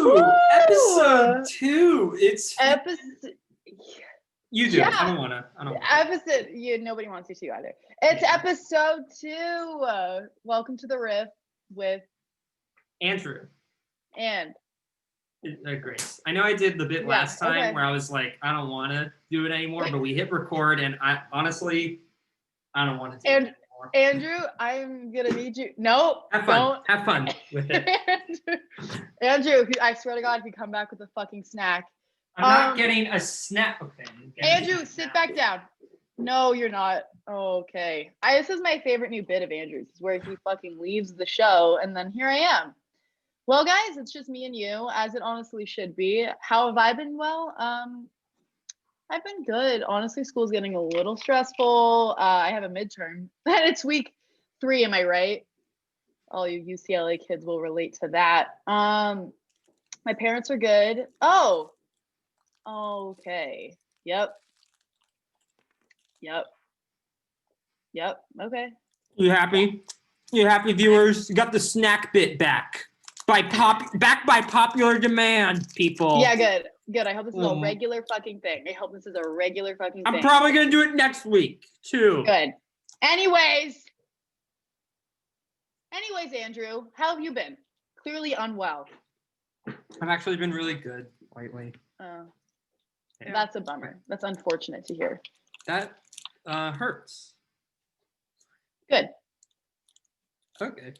Woo! Episode 2. It's episode. You do. Yeah. I don't want to. Episode. Nobody wants you to either. It's episode 2. Welcome to the Riff with Andrew and Grace. I know I did the bit last time where I was like, I don't want to do it anymore, but we hit record, and I honestly, I don't want to do it anymore. Andrew, I'm gonna need you. No, have fun. Have fun with it. Andrew, I swear to God, if you come back with a fucking snack, I'm not getting a snack. Okay. Andrew, sit back down. No, you're not. Okay. This is my favorite new bit of Andrew's, is where he fucking leaves the show, and then here I am. Well, guys, it's just me and you, as it honestly should be. How have I been? Well, I've been good. Honestly, school's getting a little stressful. I have a midterm, and it's week 3. Am I right? All you UCLA kids will relate to that. My parents are good. Oh, okay. Yep. Okay. You happy? You happy, viewers? You got the snack bit back by popular demand, people. Yeah, good. I hope this is a regular fucking thing. I'm probably gonna do it next week too. Good. Anyways, Andrew, how have you been? Clearly unwell. I've actually been really good lately. That's a bummer. That's unfortunate to hear. That hurts. Good. Okay.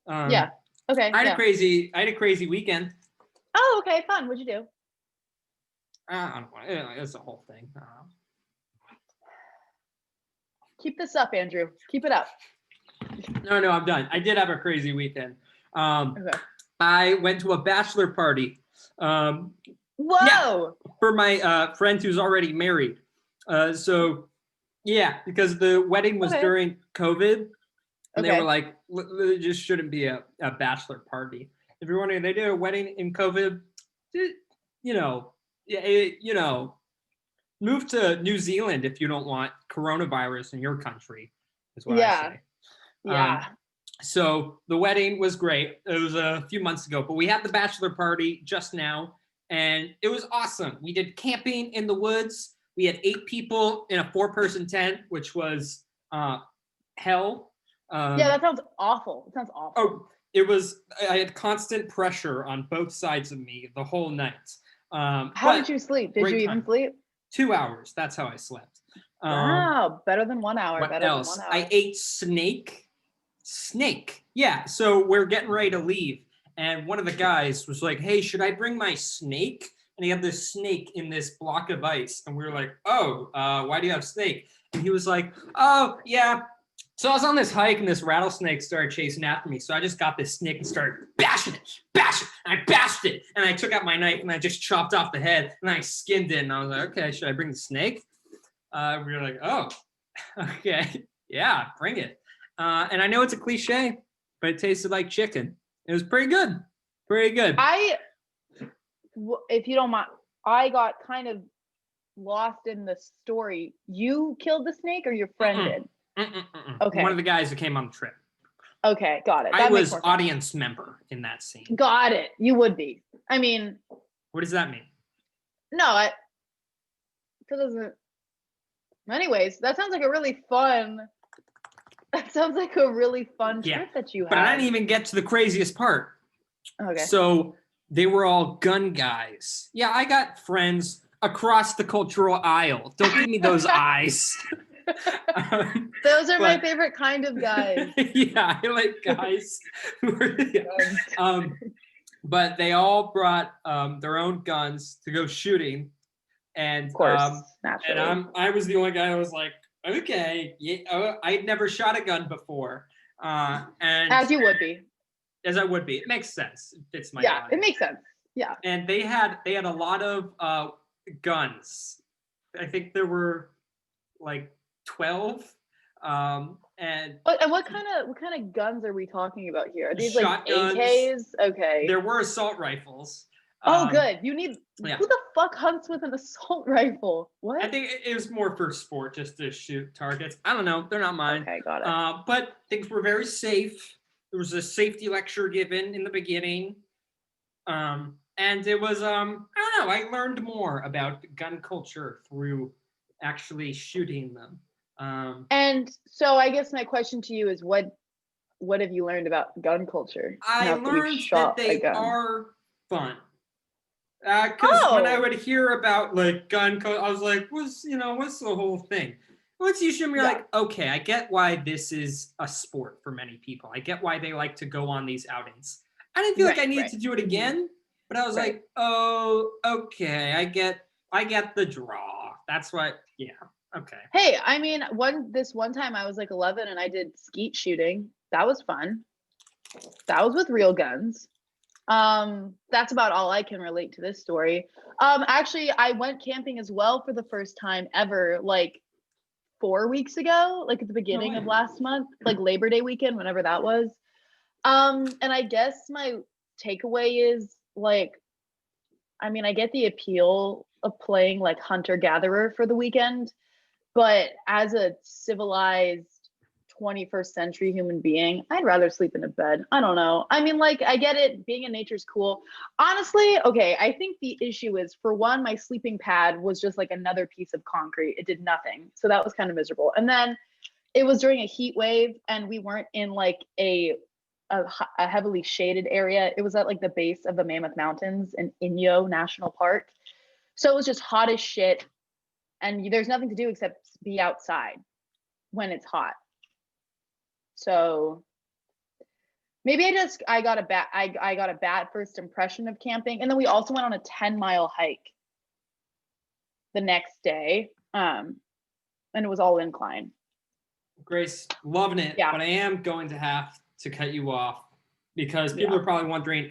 Yeah. Okay. I had a crazy weekend. Oh, okay, fun. What'd you do? I don't want. It's a whole thing. Keep this up, Andrew. Keep it up. No, I'm done. I did have a crazy weekend. Okay. I went to a bachelor party. Whoa! Yeah, for my friend who's already married. So, yeah, because the wedding was during COVID, and they were like, it just shouldn't be a bachelor party. If you're wondering, they did a wedding in COVID. Move to New Zealand if you don't want coronavirus in your country, is what I say. Yeah. So the wedding was great. It was a few months ago, but we had the bachelor party just now, and it was awesome. We did camping in the woods. We had 8 people in a 4-person tent, which was hell. That sounds awful. Oh, I had constant pressure on both sides of me the whole night. How did you sleep? Did you even sleep? 2 hours. That's how I slept. Wow, better than 1 hour. What else? I ate snake. Yeah, so we're getting ready to leave. And one of the guys was like, hey, should I bring my snake? And he had this snake in this block of ice. And we were like, why do you have snake? And he was like, oh, yeah. So I was on this hike and this rattlesnake started chasing after me. So I just got this snake and started bashing it. And I bashed it. And I took out my knife and I just chopped off the head and I skinned it. And I was like, okay, should I bring the snake? We were like, oh, okay. Yeah, bring it. And I know it's a cliche, but it tasted like chicken. It was pretty good. If you don't mind, I got kind of lost in the story. You killed the snake or your friend did? Okay. One of the guys who came on the trip. Okay, got it. I was audience member in that scene. Got it. You would be. I mean. What does that mean? No, it doesn't. Anyways, that sounds like a really fun. Trip that you had. But I didn't even get to the craziest part. Okay. So they were all gun guys. Yeah, I got friends across the cultural aisle. Don't give me those eyes. Those are my favorite kind of guys. Yeah, I like guys who are, but they all brought their own guns to go shooting. And of course, naturally. And I was the only guy that was like, okay, yeah, I'd never shot a gun before. And as you would be. As I would be. It makes sense. It fits my body. It makes sense. Yeah. And they had a lot of guns. I think there were like 12. And what kind of guns are we talking about here? Are these shotguns, like AKs? Okay. There were assault rifles. Good. You need. Yeah. Who the fuck hunts with an assault rifle? What? I think it was more for sport, just to shoot targets. I don't know. They're not mine. Okay, got it. But things were very safe. There was a safety lecture given in the beginning. And it was I don't know, I learned more about gun culture through actually shooting them. And so I guess my question to you is what have you learned about gun culture I now that you've learned that shot a they gun? are fun. Because when I Oh, would hear about like gun culture, I was like, what's the whole thing? Once you show me, you're Yeah. like, okay, I get why this is a sport for many people. I get why they like to go on these outings. I didn't feel like I right, needed right. to do it again, but I was Right. like, oh, okay, I get the draw. That's what, yeah, okay. Hey, I mean, this one time I was like 11 and I did skeet shooting. That was fun. That was with real guns. That's about all I can relate to this story. Actually, I went camping as well for the first time ever, like 4 weeks ago, like at the beginning of way. last month, like Labor Day weekend, whenever that was. And I guess my takeaway is like, I mean, I get the appeal of playing like hunter gatherer for the weekend, but as a civilized 21st century human being, I'd rather sleep in a bed. I don't know. I mean, like, I get it. Being in nature's cool. Honestly, okay, I think the issue is, for one, my sleeping pad was just like another piece of concrete. It did nothing. So that was kind of miserable. And then it was during a heat wave and we weren't in like a heavily shaded area. It was at like the base of the Mammoth Mountains in Inyo National Park. So it was just hot as shit. And there's nothing to do except be outside when it's hot. So maybe I got a bad first impression of camping. And then we also went on a 10-mile hike the next day. And it was all incline. Grace, loving it, Yeah. but I am going to have to cut you off because people are probably wondering,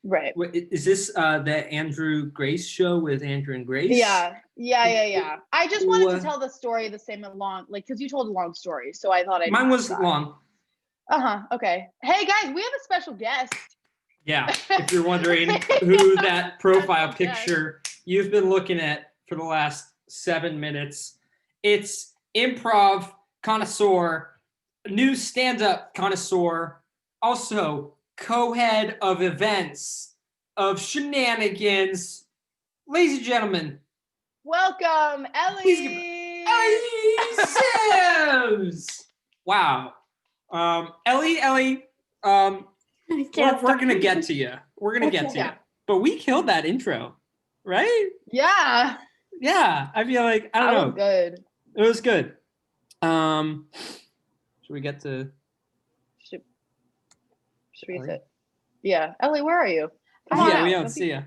right. Is this the Andrew Grace show with Andrew and Grace? Yeah. I just wanted to tell the story the same along, like, because you told a long story, so I thought mine was long. Okay. Hey guys, we have a special guest. Yeah, if you're wondering who that profile picture you've been looking at for the last 7 minutes, it's improv connoisseur, new stand-up connoisseur, also co-head of events of Shenanigans. Ladies and gentlemen, welcome, Ellie. Please give Ellie Sims. Wow. Ellie, we're gonna get to you. We're gonna get to you. But we killed that intro, right? Yeah. Yeah. I feel like I don't know. Was good. It was good. Should we get to? Should we sit? Yeah, Ellie, where are you? Yeah, we don't see you.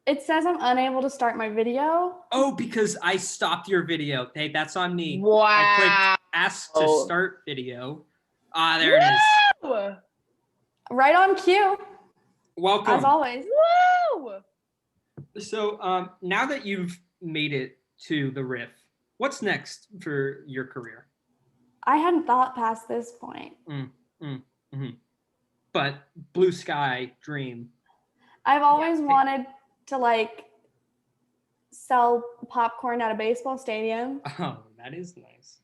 It says I'm unable to start my video. Oh, because I stopped your video. Hey, that's on me. Wow. I clicked ask to start video. Ah, there it is. Right on cue. Welcome. As always. Woo! So now that you've made it to the Riff, what's next for your career? I hadn't thought past this point. But blue sky dream. I've always wanted to like sell popcorn at a baseball stadium. Oh, that is nice.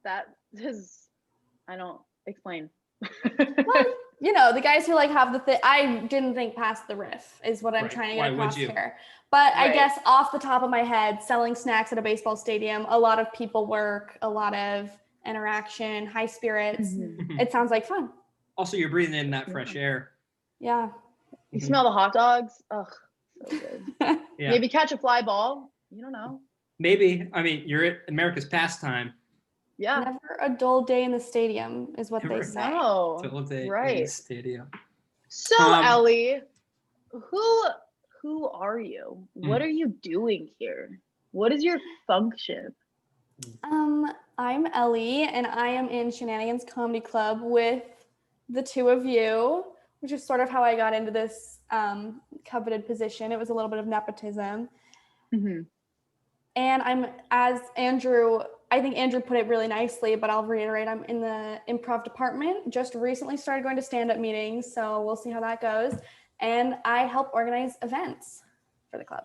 That is, I don't explain. Well, you know, the guys who like have the thing. I didn't think past the Riff is what I'm trying to get across here. But I guess off the top of my head, selling snacks at a baseball stadium, a lot of people work, a lot of interaction, high spirits. It sounds like fun. Also, you're breathing in that fresh air. Yeah. You smell the hot dogs? Ugh, so good. Yeah. Maybe catch a fly ball. You don't know. Maybe. I mean, you're at America's pastime. Yeah. Never a dull day in the stadium is what they say. No. Dull day right. in the stadium. So, Ellie, who are you? What are you doing here? What is your function? I'm Ellie, and I am in Shenanigans Comedy Club with the two of you, which is sort of how I got into this coveted position. It was a little bit of nepotism. And I'm, as Andrew, I think Andrew put it really nicely, but I'll reiterate, I'm in the improv department. Just recently started going to stand-up meetings, so we'll see how that goes. And I help organize events for the club.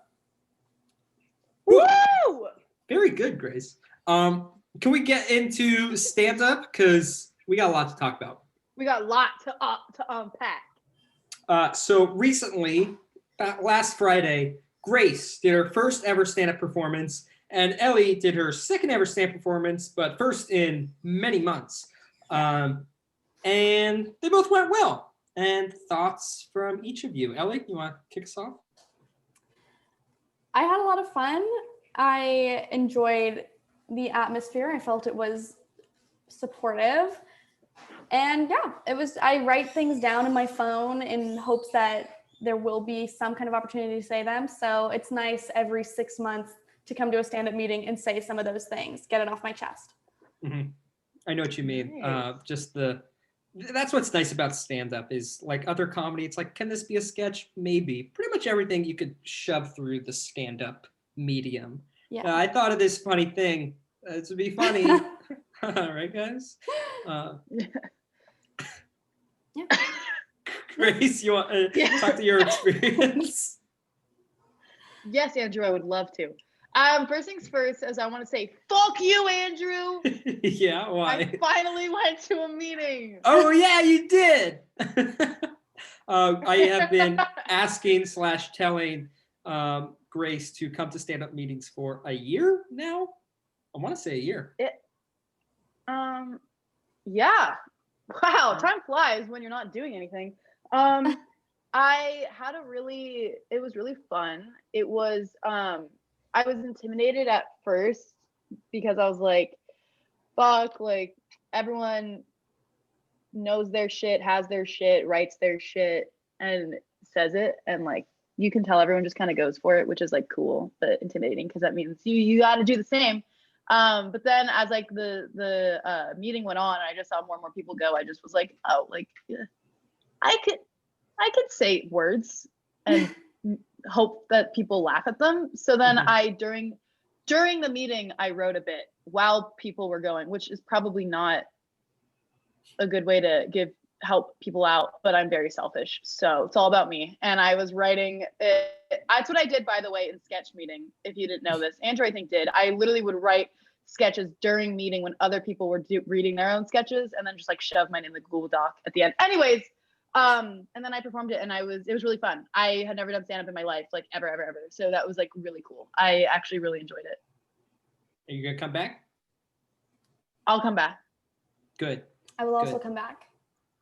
Woo! Very good, Grace. Can we get into stand-up? Because we got a lot to talk about. We got a lot to unpack. So recently, last Friday, Grace did her first ever stand-up performance, and Ellie did her second ever stand-up performance, but first in many months. And they both went well. And thoughts from each of you. Ellie, you want to kick us off? I had a lot of fun. I enjoyed the atmosphere. I felt it was supportive. And yeah, I write things down in my phone in hopes that there will be some kind of opportunity to say them. So it's nice every 6 months to come to a stand-up meeting and say some of those things, get it off my chest. Mm-hmm. I know what you mean. Nice. That's what's nice about stand-up is like other comedy. It's like, can this be a sketch? Maybe. Pretty much everything you could shove through the stand-up medium. Yeah. I thought of this funny thing. It would be funny. Right, guys? Yeah. Grace, you want to talk to your experience? Yes, Andrew, I would love to. First things first, as I want to say, fuck you, Andrew. Yeah, why? I finally went to a meeting. Oh yeah, you did. I have been asking / telling Grace to come to stand-up meetings for a year now. I want to say a year. Yeah. Wow, time flies when you're not doing anything. It was really fun. It was, I was intimidated at first because I was like, fuck, like everyone knows their shit, has their shit, writes their shit, and says it. And like, you can tell everyone just kind of goes for it, which is like cool, but intimidating because that means you got to do the same. But then as like the meeting went on, and I just saw more and more people go, I just was like, oh, like yeah, I could say words and hope that people laugh at them. So then during the meeting, I wrote a bit while people were going, which is probably not a good way to help people out, but I'm very selfish. So it's all about me. And I was writing it. That's what I did, by the way, in sketch meeting. If you didn't know this, Andrew, I think did. I literally would write sketches during meeting when other people were reading their own sketches, and then just like shove mine in the Google Doc at the end. Anyways, and then I performed it, and it was really fun. I had never done stand-up in my life, like ever. So that was like really cool. I actually really enjoyed it. Are you gonna come back? I'll come back. Good. I will also come back.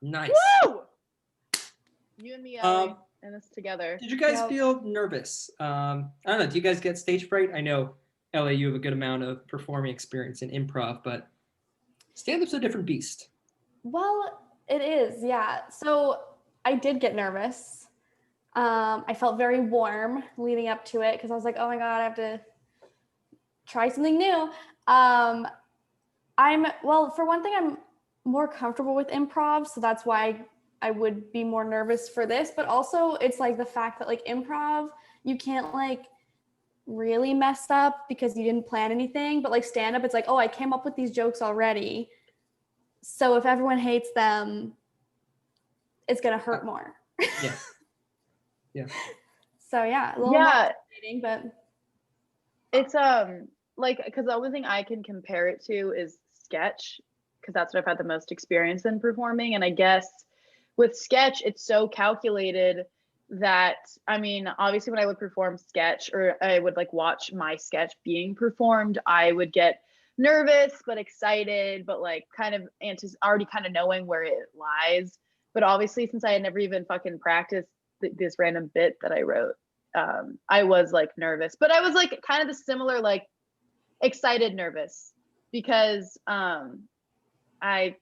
Nice. Woo! You and me, Ellie, and this together. Did you guys feel nervous? I don't know. Do you guys get stage fright? I know, Ellie, you have a good amount of performing experience in improv, but stand-up's a different beast. Well, it is, yeah. So I did get nervous. I felt very warm leading up to it because I was like, oh my God, I have to try something new. For one thing, I'm more comfortable with improv, so that's why I would be more nervous for this. But also it's like the fact that like improv, you can't like really mess up because you didn't plan anything. But like stand up, it's like, oh, I came up with these jokes already. So if everyone hates them, it's gonna hurt more. Yeah. Yeah. So yeah, a little more intimidating, but it's like because the only thing I can compare it to is sketch, because that's what I've had the most experience in performing. And I guess with sketch, it's so calculated that, I mean, obviously when I would perform sketch or I would like watch my sketch being performed, I would get nervous but excited, but like kind of already kind of knowing where it lies. But obviously, since I had never even fucking practiced this random bit that I wrote, I was like nervous, but I was like kind of the similar like excited nervous because I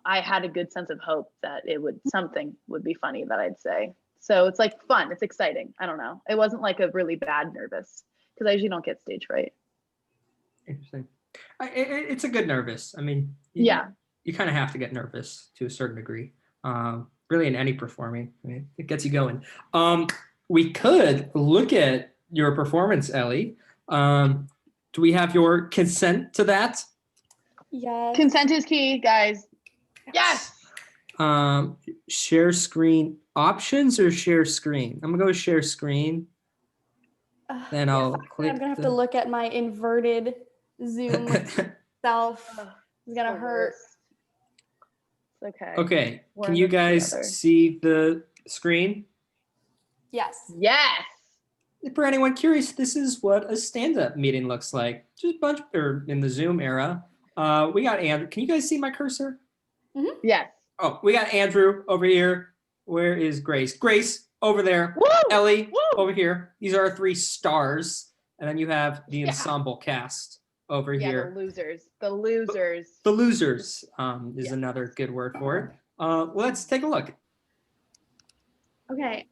had a good sense of hope that something would be funny that I'd say. So it's like fun, it's exciting. I don't know. It wasn't like a really bad nervous because I usually don't get stage fright. Interesting. It's a good nervous. I mean, you kind of have to get nervous to a certain degree. Really in any performing, I mean, it gets you going. We could look at your performance, Ellie. Do we have your consent to that? yes. Consent is key, guys. Yes. Share screen options or share screen? I'm gonna go with share screen. Then I'll click. I'm gonna have to look at my inverted Zoom self. It's gonna hurt. Okay. Okay, We're can in you this guys together. see the screen? Yes. Yes. For anyone curious, this is what a stand-up meeting looks like. Just a bunch, or in the Zoom era. We got Andrew. Can you guys see my cursor? Yes. Oh, we got Andrew over here. Where is Grace? Grace over there. Woo! Ellie Woo! over here. These are our 3 stars. And then you have the Yeah. ensemble cast over Yeah, here. the losers. The losers. The losers is Yes. another good word for it. Let's take a look. Okay,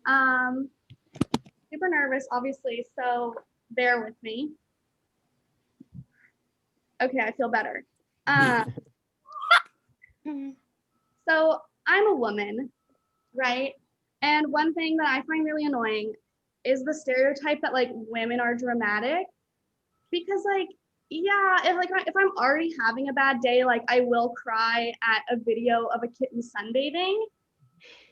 super nervous, obviously, so bear with me. Okay, I feel better. So I'm a woman, right? And one thing that I find really annoying is the stereotype that like women are dramatic, because like, yeah, if I'm already having a bad day, like I will cry at a video of a kitten sunbathing,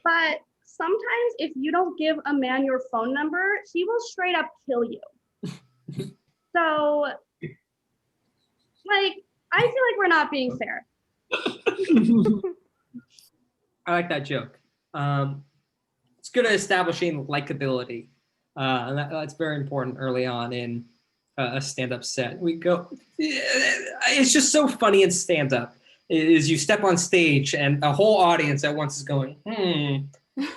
but sometimes if you don't give a man your phone number, he will straight up kill you. So, like, I feel like we're not being fair. I like that joke. It's good at establishing likability. And that's very important early on in a stand-up set. We go, it's just so funny in stand-up is you step on stage and a whole audience at once is going,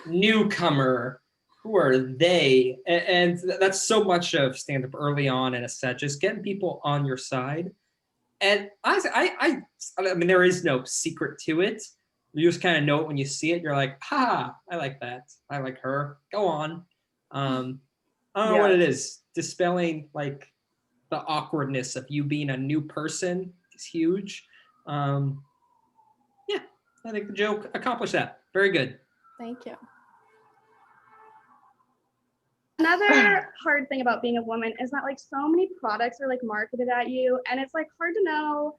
newcomer, who are they? And that's so much of stand-up early on in a set, just getting people on your side. And I mean, there is no secret to it. You just kind of know it when you see it. You're like, ha, I like that. I like her. Go on. I don't know what it is. Dispelling like the awkwardness of you being a new person is huge. Yeah, I think the joke accomplished that. Very good. Thank you. Another hard thing about being a woman is that like so many products are like marketed at you, and it's like hard to know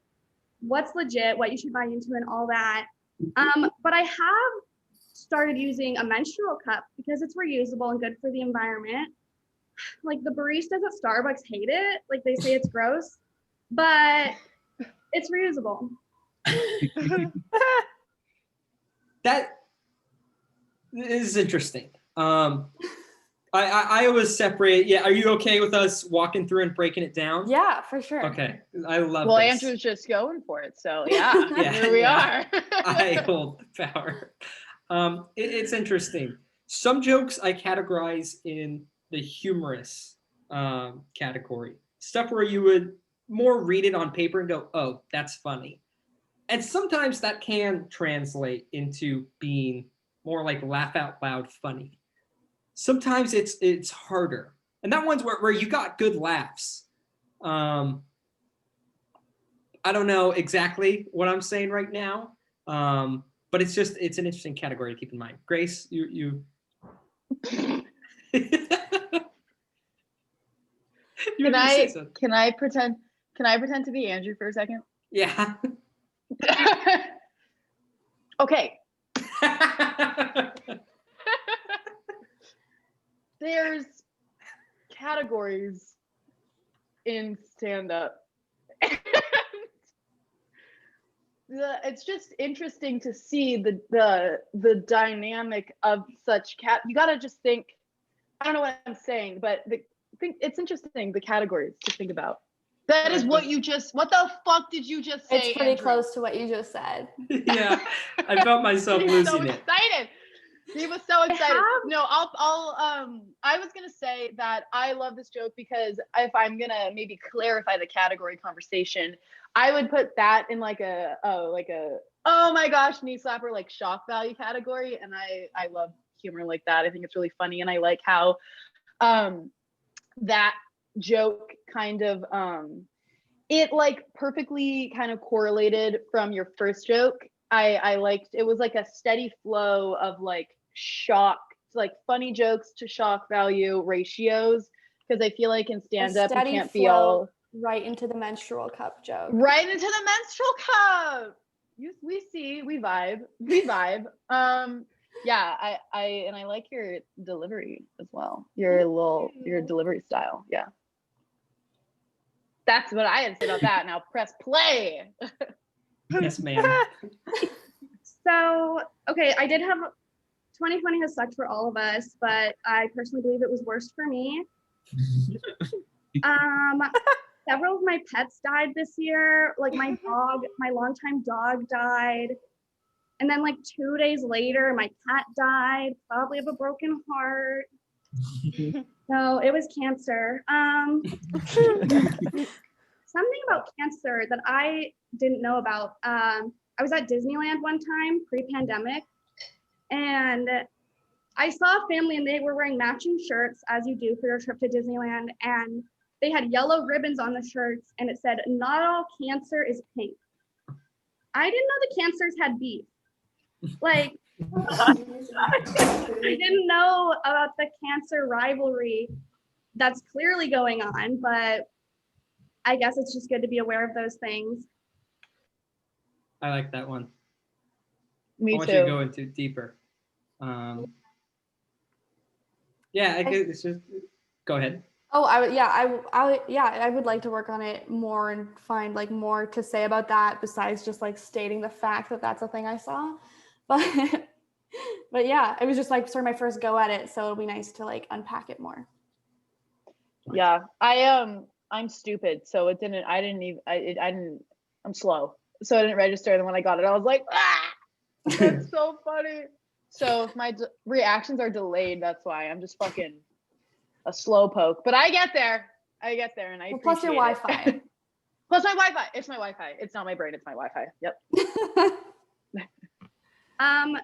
what's legit, what you should buy into, and all that. But I have started using a menstrual cup because it's reusable and good for the environment. Like the baristas at Starbucks hate it. Like they say it's gross, but it's reusable. That is interesting. I always separate. Yeah, are you okay with us walking through and breaking it down? Yeah, for sure. Okay, I love Well, this. Andrew's just going for it, so yeah, Yeah, here we yeah. are. I hold the power. It's interesting. Some jokes I categorize in the humorous category. Stuff where you would more read it on paper and go, oh, that's funny. And sometimes that can translate into being more like laugh out loud funny. Sometimes it's harder. And that one's where you got good laughs. I don't know exactly what I'm saying right now. But it's an interesting category to keep in mind. Grace, you Can I pretend to be Andrew for a second? Yeah. Okay. There's categories in stand-up. It's just interesting to see the dynamic of such you gotta just think. I don't know what I'm saying, but it's interesting, the categories to think about. That is what the fuck did you just say? It's pretty Andrew? close to what you just said. Yeah, I felt myself He was so losing it. excited. He was so excited. No, I was gonna say that I love this joke because if I'm gonna maybe clarify the category conversation, I would put that in like a oh my gosh knee slapper like shock value category, and I love humor like that. I think it's really funny, and I like how that joke kind of it like perfectly kind of correlated from your first joke. I liked it was like a steady flow of like shock, like funny jokes to shock value ratios, because I feel like in stand-up you can't be all right into the menstrual cup joke. Right into the menstrual cup. We vibe. Yeah, I like your delivery as well. Your delivery style. Yeah. That's what I had to say about that. Now press play. Yes, ma'am. So, okay, I did have 2020 has sucked for all of us, but I personally believe it was worst for me. Several of my pets died this year. Like my longtime dog died. And then like 2 days later, my cat died, probably of a broken heart. No, it was cancer. Something about cancer that I didn't know about. I was at Disneyland one time, pre-pandemic, and I saw a family and they were wearing matching shirts, as you do for your trip to Disneyland, and they had yellow ribbons on the shirts, and it said, "Not all cancer is pink." I didn't know the cancers had beef. Like, I didn't know about the cancer rivalry that's clearly going on, but I guess it's just good to be aware of those things. I like that one. Me I want too. you to go into deeper. Yeah, I could. It's just go ahead. Oh, I would like to work on it more and find like more to say about that besides just like stating the fact that that's a thing I saw. But yeah, it was just like sort of my first go at it, so it'll be nice to like unpack it more. Yeah, I'm stupid, so it didn't. I'm slow, so I didn't register. And then when I got it, I was like, ah, that's so funny. So if my reactions are delayed, that's why I'm just fucking a slow poke. But I get there, and I Plus your appreciate Wi-Fi. it. Plus my Wi-Fi. It's my Wi-Fi. It's not my brain. It's my Wi-Fi. Yep.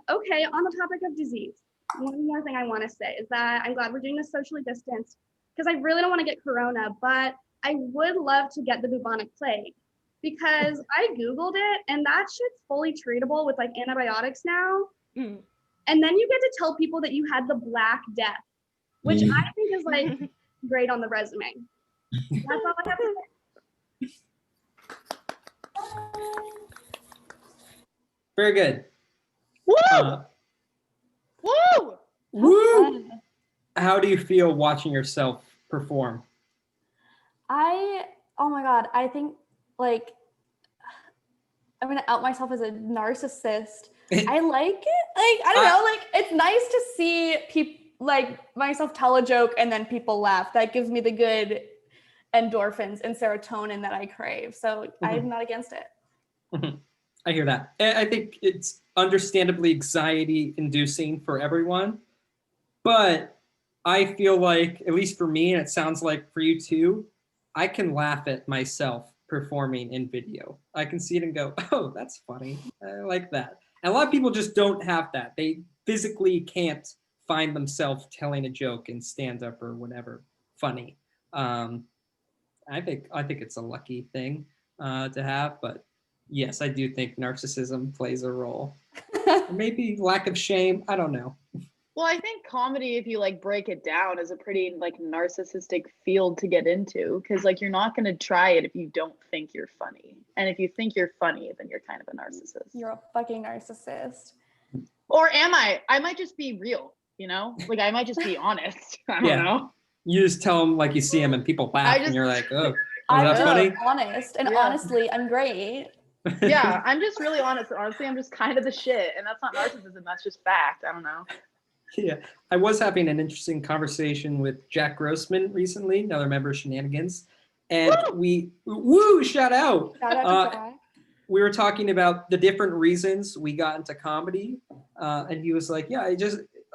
Okay, on the topic of disease, one more thing I want to say is that I'm glad we're doing this socially distanced because I really don't want to get corona, but I would love to get the bubonic plague because I Googled it and that shit's fully treatable with like antibiotics now. Mm. And then you get to tell people that you had the Black Death, which I think is like great on the resume. That's all I have to say. Very good. Woo! Woo! Woo! How do you feel watching yourself perform? Oh my God, I think like I'm gonna out myself as a narcissist. I like it. Like, I don't know, like it's nice to see people like myself tell a joke and then people laugh. That gives me the good endorphins and serotonin that I crave. So I'm not against it. I hear that. I think it's understandably anxiety inducing for everyone, but I feel like, at least for me, and it sounds like for you too, I can laugh at myself performing in video. I can see it and go, oh, that's funny. I like that. And a lot of people just don't have that. They physically can't find themselves telling a joke in stand-up or whatever funny. I think it's a lucky thing to have, but yes, I do think narcissism plays a role. Or maybe lack of shame. I don't know. Well, I think comedy, if you like break it down, is a pretty like narcissistic field to get into because like you're not going to try it if you don't think you're funny. And if you think you're funny, then you're kind of a narcissist. You're a fucking narcissist. Or am I? I might just be real, you know? Like I might just be honest. I don't know. You just tell them like you see them and people laugh and you're like, oh, I'm that funny? honest. And honestly, I'm great. Yeah, I'm just really honest. Honestly, I'm just kind of the shit. And that's not narcissism. That's just fact. I don't know. Yeah, I was having an interesting conversation with Jack Grossman recently, another member of Shenanigans, and shout out To Jack. We were talking about the different reasons we got into comedy, and he was like, yeah,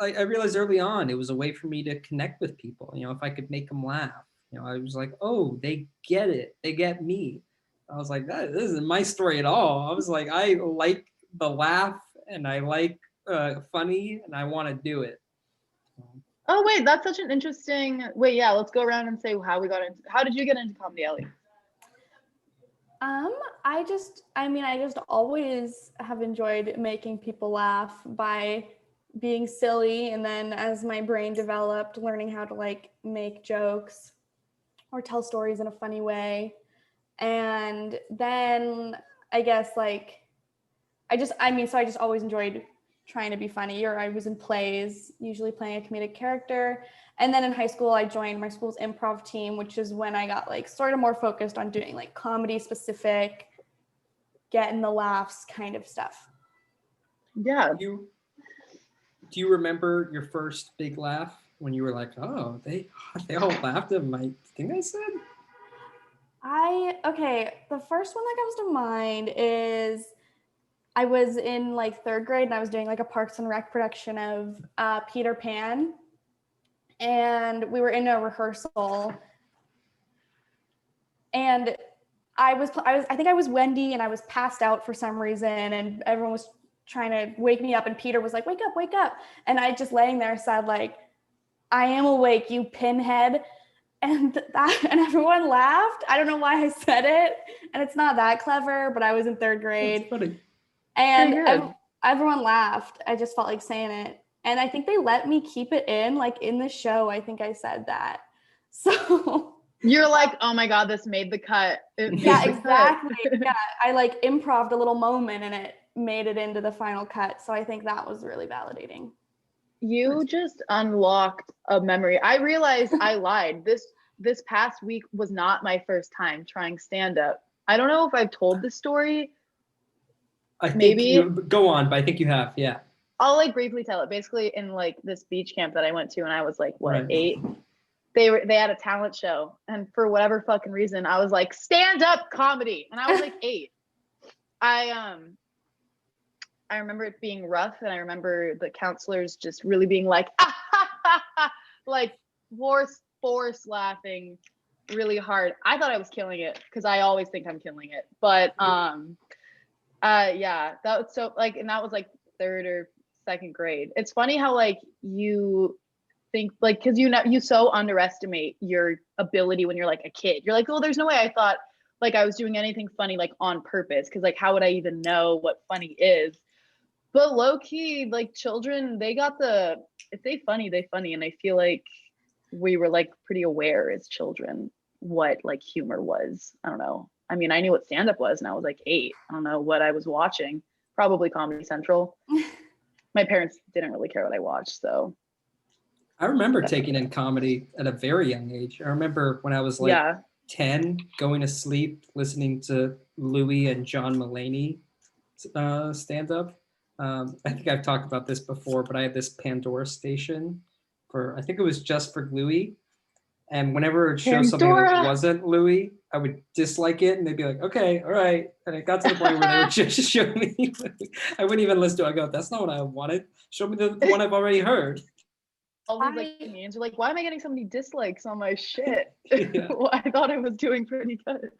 I realized early on it was a way for me to connect with people. You know, if I could make them laugh, you know, I was like, oh, they get it, they get me. I was like, this isn't my story at all. I was like, I like the laugh and I like funny and I want to do it. Oh wait, that's such an interesting. Wait, yeah, let's go around and say how we got into. How did you get into comedy, Ellie? I just always have enjoyed making people laugh by being silly, and then as my brain developed, learning how to like make jokes or tell stories in a funny way, and then I guess like I just always enjoyed trying to be funny, or I was in plays, usually playing a comedic character. And then in high school, I joined my school's improv team, which is when I got like sort of more focused on doing like comedy specific, getting the laughs kind of stuff. Yeah. Mm-hmm. Do you remember your first big laugh when you were like, oh, they all laughed at my thing I said? The first one that comes to mind is I was in like 3rd grade and I was doing like a Parks and Rec production of Peter Pan. And we were in a rehearsal. And I think I was Wendy and I was passed out for some reason and everyone was trying to wake me up and Peter was like, wake up, wake up. And I just laying there said like, I am awake, you pinhead. And everyone laughed. I don't know why I said it. And it's not that clever, but I was in 3rd grade. That's funny. And everyone laughed. I just felt like saying it. And I think they let me keep it in, like in the show, I think I said that. So you're like, oh my God, this made the cut. Yeah, exactly. Yeah, I like improv'd a little moment and it made it into the final cut. So I think that was really validating. You just unlocked a memory. I realized I lied. This past week was not my first time trying stand-up. I don't know if I've told this story. I think Maybe. you go on, but I think you have, yeah. I'll like briefly tell it. Basically, in like this beach camp that I went to, and I was like, what, Right. 8? They had a talent show, and for whatever fucking reason, I was like, stand-up comedy, and I was like 8. I remember it being rough, and I remember the counselors just really being like, ah, ha, ha, ha, like force laughing really hard. I thought I was killing it because I always think I'm killing it, but yeah, that was so like, and that was like 3rd or 2nd grade. It's funny how like you think like, because you so underestimate your ability when you're like a kid. You're like, oh, there's no way I thought like I was doing anything funny like on purpose, because like how would I even know what funny is? But low key, like children, they got if they funny, they funny, and I feel like we were like pretty aware as children what like humor was. I don't know. I mean, I knew what stand-up was, and I was like 8. I don't know what I was watching. Probably Comedy Central. My parents didn't really care what I watched, so. I remember taking in comedy at a very young age. I remember when I was like 10, going to sleep, listening to Louis and John Mulaney stand up. I think I've talked about this before, but I had this Pandora station I think it was just for Louis. And whenever it showed something that wasn't Louis, I would dislike it, and they'd be like, okay, all right. And it got to the point where they would just show me Louis. I wouldn't even listen to it. I go, that's not what I wanted. Show me the one I've already heard. All these like comedians are like, why am I getting so many dislikes on my shit? Yeah. Well, I thought I was doing pretty good.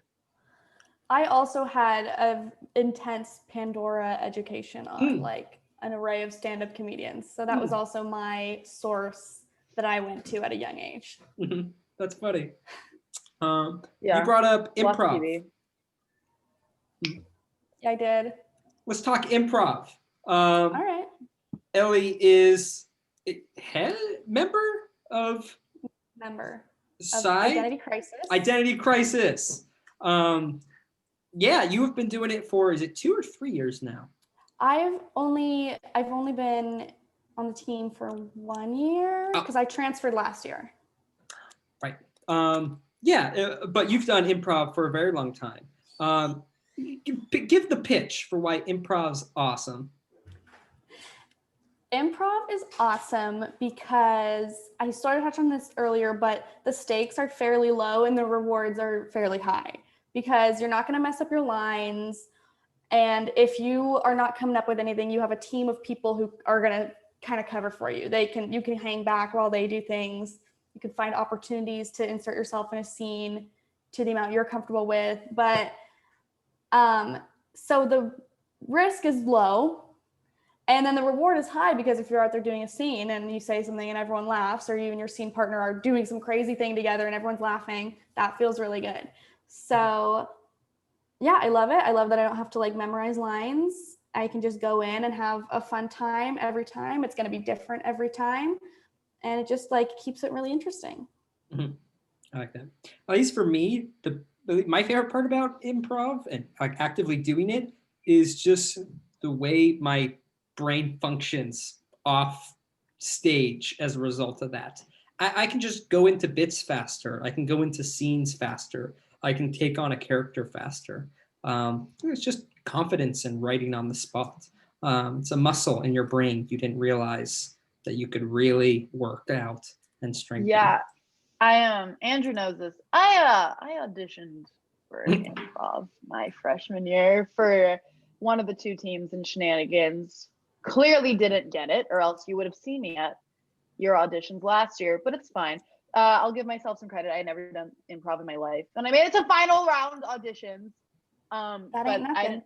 I also had an intense Pandora education on like an array of stand-up comedians. So that was also my source that I went to at a young age. Mm-hmm. That's funny. Yeah. You brought up improv. TV. Yeah, I did. Let's talk improv. All right. Ellie is member of Identity Crisis. Identity Crisis. Yeah, you have been doing it for, is it 2 or 3 years now? I've only been on the team for 1 year because I transferred last year. Right. But you've done improv for a very long time. Give the pitch for why improv's awesome. Improv is awesome because I started to touch on this earlier, but the stakes are fairly low and the rewards are fairly high because you're not going to mess up your lines. And if you are not coming up with anything, you have a team of people who are going to kind of cover for you. You can hang back while they do things. You can find opportunities to insert yourself in a scene to the amount you're comfortable with. But so the risk is low. And then the reward is high because if you're out there doing a scene and you say something and everyone laughs, or you and your scene partner are doing some crazy thing together and everyone's laughing, that feels really good. So yeah, I love it. I love that I don't have to like memorize lines. I can just go in and have a fun time every time. It's going to be different every time. And it just like keeps it really interesting. Mm-hmm. I like that. At least for me, my favorite part about improv and like actively doing it is just the way my brain functions off stage as a result of that. I can just go into bits faster. I can go into scenes faster. I can take on a character faster. It's just confidence in writing on the spot. It's a muscle in your brain you didn't realize that you could really work out and strengthen. Yeah, Andrew knows this. I auditioned for improv my freshman year for one of the 2 teams in Shenanigans. Clearly didn't get it, or else you would have seen me at your auditions last year, but it's fine. I'll give myself some credit. I had never done improv in my life, and I made it to final round auditions. That but ain't nothing.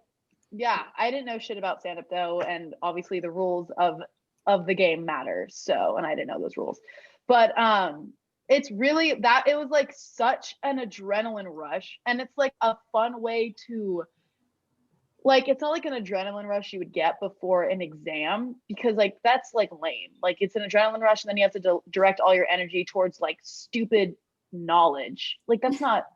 I didn't know shit about stand-up though, and obviously the rules of the game matter. So, and I didn't know those rules, but it's really that it was like such an adrenaline rush, and it's like a fun way to like, it's not like an adrenaline rush you would get before an exam, because like that's like lame. Like it's an adrenaline rush and then you have to direct all your energy towards like stupid knowledge. Like that's not,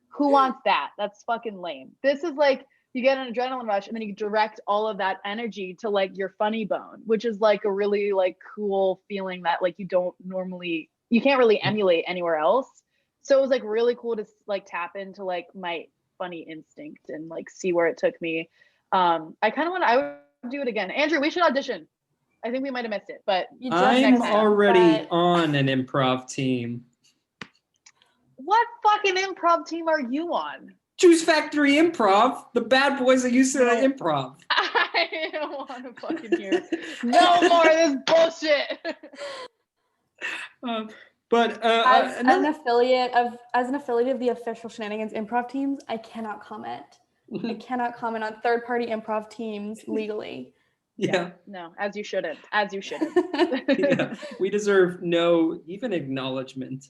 who wants that? That's fucking lame. This is like you get an adrenaline rush and then you direct all of that energy to like your funny bone, which is like a really like cool feeling that like you can't really emulate anywhere else. So it was like really cool to like tap into like my funny instinct and like see where it took me. I would do it again. Andrew, we should audition. I think we might have missed it, but I'm already on an improv team. What fucking improv team are you on? Juice Factory Improv, the bad boys at UCLA Improv. I don't want to fucking hear no more of this bullshit. As an affiliate of the official Shenanigans improv teams, I cannot comment. I cannot comment on third-party improv teams legally. Yeah. No, as you shouldn't. As you shouldn't. Yeah, we deserve no even acknowledgement.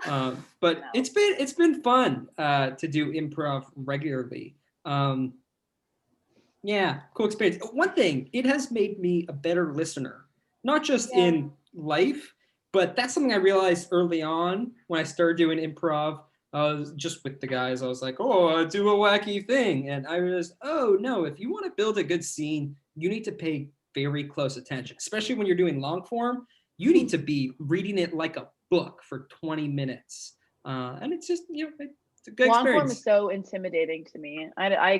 But no. It's been fun to do improv regularly. Yeah, cool experience. One thing, it has made me a better listener, not just in life, but that's something I realized early on when I started doing improv. I was just with the guys. I was like, oh, I'll do a wacky thing. And I realized, oh, no, if you want to build a good scene, you need to pay very close attention, especially when you're doing long form. You need to be reading it like a book for 20 minutes. And it's just, it's a good experience. Long form is so intimidating to me. I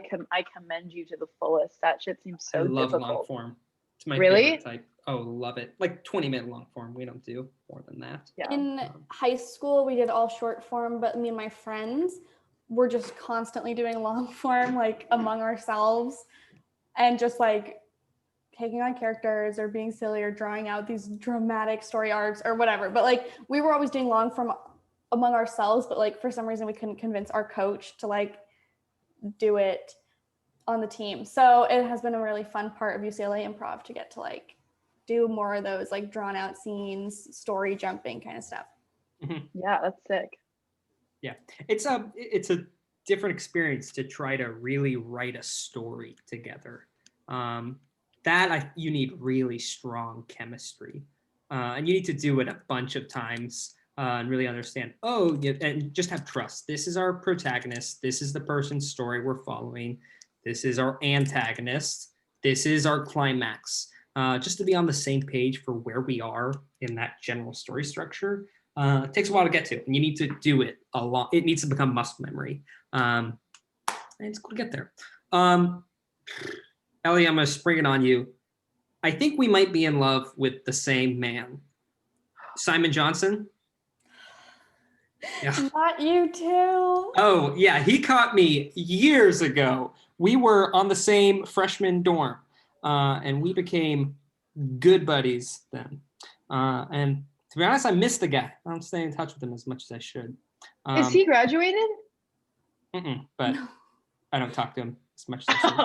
commend you to the fullest. That shit seems so difficult. I love long form. It's my favorite type. Oh, love it. Like 20-minute long form. We don't do more than that. Yeah. In high school, we did all short form, but me and my friends were just constantly doing long form, like among ourselves, and just like taking on characters or being silly or drawing out these dramatic story arcs or whatever. But like we were always doing long form among ourselves, but like for some reason we couldn't convince our coach to like do it on the team. So it has been a really fun part of UCLA Improv to get to like do more of those like drawn out scenes, story jumping kind of stuff. Mm-hmm. Yeah, that's sick. Yeah, it's a different experience to try to really write a story together. You need really strong chemistry, and you need to do it a bunch of times and really understand. And just have trust. This is our protagonist. This is the person's story we're following. This is our antagonist. This is our climax. Just to be on the same page for where we are in that general story structure. It takes a while to get to, and you need to do it a lot. It needs to become muscle memory. And it's cool to get there. Ellie, I'm going to spring it on you. I think we might be in love with the same man. Simon Johnson? Yeah. Not you too. Oh, yeah. He caught me years ago. We were on the same freshman dorm, and we became good buddies then. And to be honest, I miss the guy. I don't stay in touch with him as much as I should. Is he graduated? But I don't talk to him as much as I should.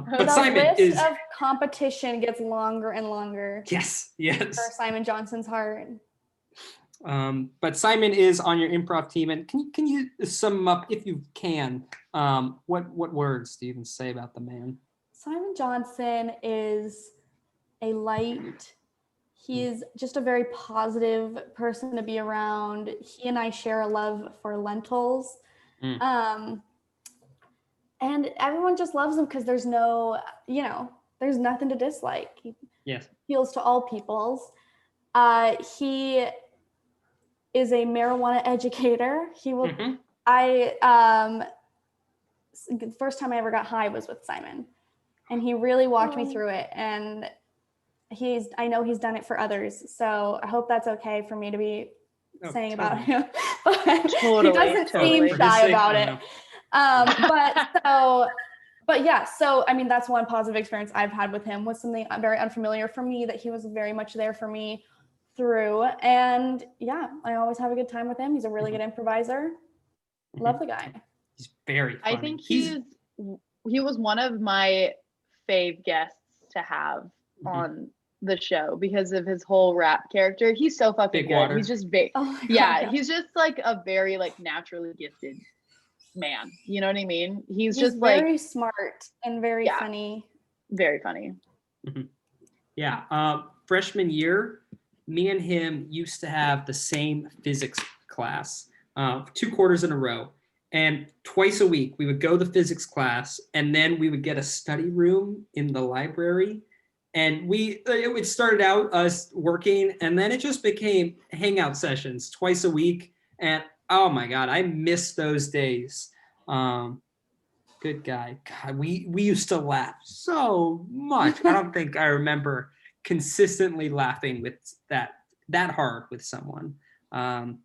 But the Simon list of competition gets longer and longer. Yes. For Simon Johnson's heart. But Simon is on your improv team, and can you sum up, if you can, what words do you even say about the man? Simon Johnson is a light. He's just a very positive person to be around. He and I share a love for lentils. And everyone just loves him because there's no, there's nothing to dislike. He appeals to all peoples. He is a marijuana educator. He will, the first time I ever got high was with Simon. and he really walked me Oh. through it. And I know he's done it for others. So I hope that's okay for me to be saying about totally. him. But Totally, he doesn't totally. seem For his shy sake, about I it. don't know. But yeah, so I mean, that's one positive experience I've had with him, was something very unfamiliar for me that he was very much there for me through. And yeah, I always have a good time with him. He's a really good improviser. Love the guy. He's very funny. I think he was one of my fave guests to have on the show because of his whole rap character. He's so fucking Big good. water. He's just big. Oh my God, Yeah, he's just like a very like naturally gifted man. You know what I mean? He's just very like smart and very Yeah. funny. very funny. Yeah. Freshman year, me and him used to have the same physics class 2 quarters in a row. And twice a week, we would go to physics class, and then we would get a study room in the library. And it started out us working, and then it just became hangout sessions twice a week. And oh my God, I miss those days. Good guy. God, we used to laugh so much. I don't think I remember consistently laughing with that hard with someone. And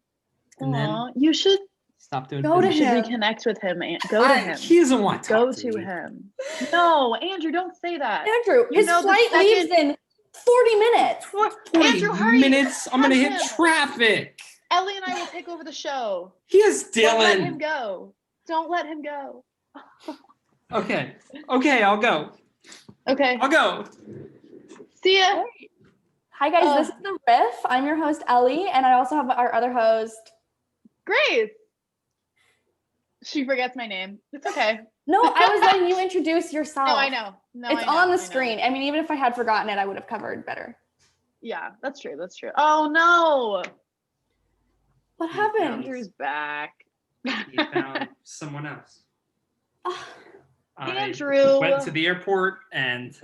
then Aw, you should stop doing Go to physics. you should him. reconnect with him. Go to him. He doesn't want to Go talk to me. him. No, Andrew, don't say that. Andrew, You his know, the flight leaves second- in 40 minutes. 20 Andrew, hurry. minutes. I'm gonna hit Touch him. traffic. Ellie and I will take over the show. Here's Don't let him Dylan. go. Don't let him go. Okay, I'll go. Okay. I'll go. See ya. Hi guys, this is the Riff. I'm your host Ellie, and I also have our other host. Grace. She forgets my name. It's okay. No, I was letting you introduce yourself. No, I know. No, It's I know, on I the know. screen. I mean, even if I had forgotten it, I would have covered better. Yeah, that's true. That's true. Oh no. What happened? Andrew's back. He found someone else. I Andrew. went to the airport and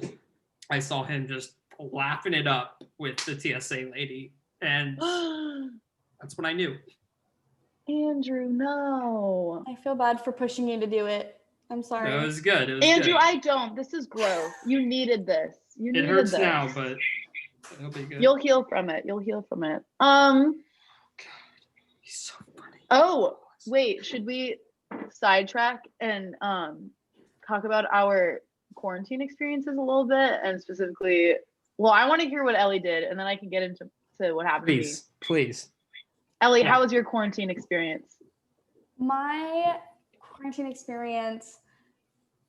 I saw him just laughing it up with the TSA lady, and that's when I knew. Andrew, no. I feel bad for pushing you to do it. I'm sorry. It was good. It was Andrew, good. I don't. This is growth. You needed this. You It needed hurts this. now, but it'll be good. You'll heal from it. You'll heal from it. He's so funny. Oh, wait, should we sidetrack and talk about our quarantine experiences a little bit, and specifically, well, I want to hear what Ellie did, and then I can get into what happened to me. Please. Ellie, Yeah. how was your quarantine experience? My quarantine experience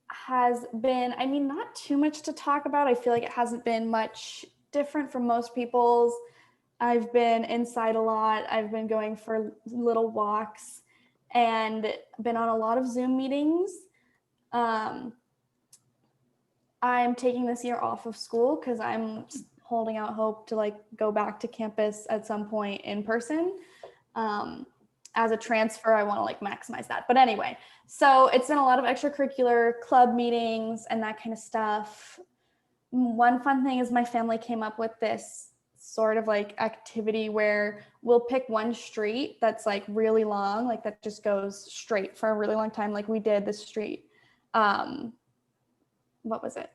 has been, I mean, not too much to talk about. I feel like it hasn't been much different from most people's. I've been inside a lot. I've been going for little walks and been on a lot of Zoom meetings. I'm taking this year off of school because I'm holding out hope to like go back to campus at some point in person. As a transfer, I want to like maximize that. But anyway, so it's been a lot of extracurricular club meetings and that kind of stuff. One fun thing is my family came up with this sort of like activity where we'll pick one street that's like really long, like that just goes straight for a really long time. Like we did this street. What was it?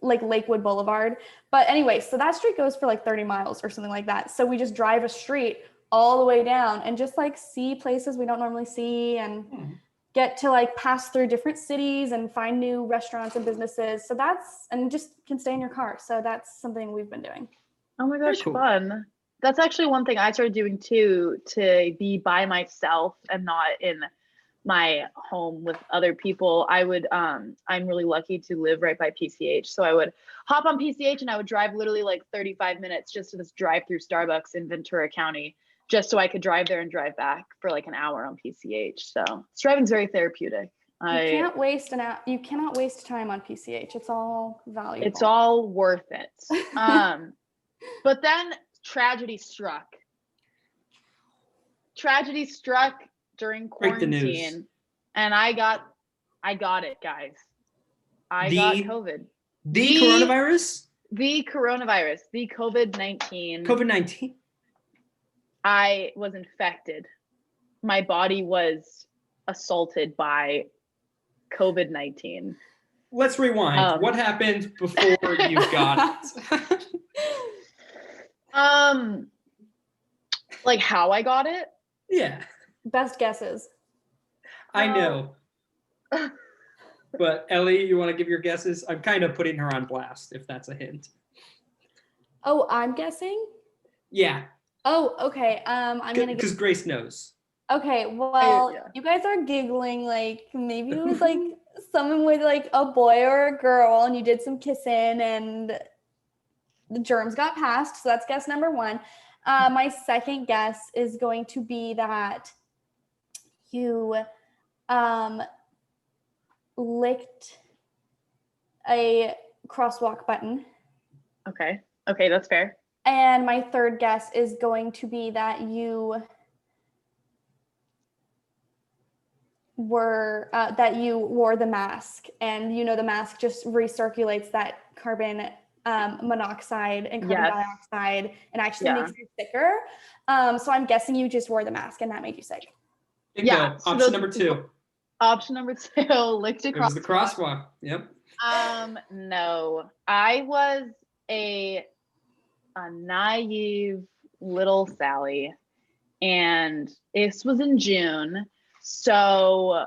Like Lakewood Boulevard. But anyway, so that street goes for like 30 miles or something like that. So we just drive a street all the way down and just like see places we don't normally see and get to like pass through different cities and find new restaurants and businesses. So and just can stay in your car. So that's something we've been doing. Oh my gosh, cool. fun. That's actually one thing I started doing too, to be by myself and not in my home with other people. I'm really lucky to live right by PCH. So I would hop on PCH and I would drive literally like 35 minutes just to this drive-through Starbucks in Ventura County, just so I could drive there and drive back for like an hour on PCH. So driving's very therapeutic. You cannot waste time on PCH. It's all valuable. It's all worth it. But then tragedy struck. Tragedy struck during Break the news. quarantine, and I got it, guys. I got COVID. The coronavirus? The coronavirus, the COVID-19. COVID-19? I was infected. My body was assaulted by COVID-19. let's rewind. What happened before you got it? Like how I got it? Yeah, Best guesses. I know. But Ellie, you want to give your guesses? I'm kind of putting her on blast, if that's a hint. Oh, I'm guessing? Yeah. Oh, okay. I'm gonna Because Grace knows. Okay, well, yeah. you guys are giggling like maybe it was like someone with like a boy or a girl and you did some kissing and the germs got passed. So that's guess number one. My second guess is going to be that you licked a crosswalk button. Okay, that's fair. And my third guess is going to be that you wore the mask, and the mask just recirculates that carbon monoxide and carbon dioxide and actually makes you sicker. So I'm guessing you just wore the mask and that made you sick. Bingo. Yeah. Option number two. Option number two, licked a crosswalk. It was the crosswalk. Yep. No, I was a naive little Sally, and this was in June. So